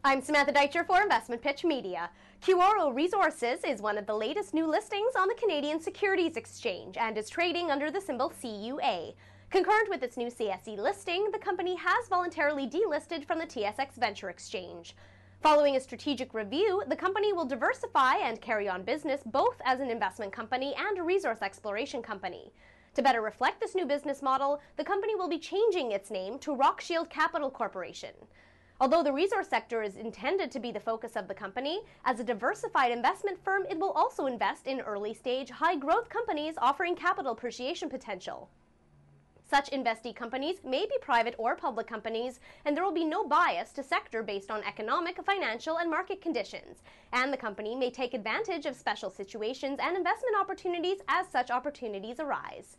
I'm Samantha Deitcher for Investment Pitch Media. Cuoro Resources is one of the latest new listings on the Canadian Securities Exchange and is trading under the symbol CUA. Concurrent with its new CSE listing, the company has voluntarily delisted from the TSX Venture Exchange. Following a strategic review, the company will diversify and carry on business both as an investment company and a resource exploration company. To better reflect this new business model, the company will be changing its name to Rockshield Capital Corporation. Although the resource sector is intended to be the focus of the company, as a diversified investment firm, it will also invest in early-stage, high-growth companies offering capital appreciation potential. Such investee companies may be private or public companies, and there will be no bias to sector based on economic, financial, and market conditions, and the company may take advantage of special situations and investment opportunities as such opportunities arise.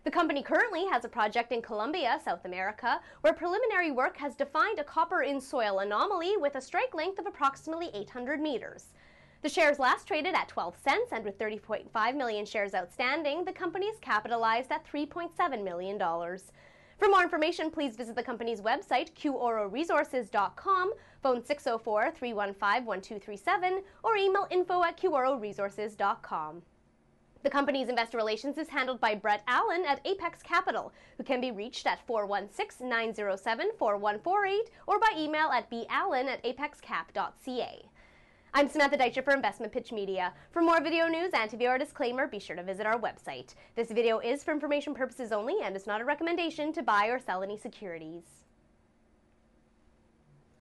The company currently has a project in Colombia, South America, where preliminary work has defined a copper-in-soil anomaly with a strike length of approximately 800 meters. The shares last traded at 12 cents, and with 30.5 million shares outstanding, the company is capitalized at $3.7 million. For more information, please visit the company's website, cuororesources.com, phone 604-315-1237, or email info@cuororesources.com. The company's investor relations is handled by Brett Allen at Apex Capital, who can be reached at 416-907-4148 or by email at ballen@apexcap.ca. I'm Samantha Deitcher for Investment Pitch Media. For more video news and to view our disclaimer, be sure to visit our website. This video is for information purposes only and is not a recommendation to buy or sell any securities.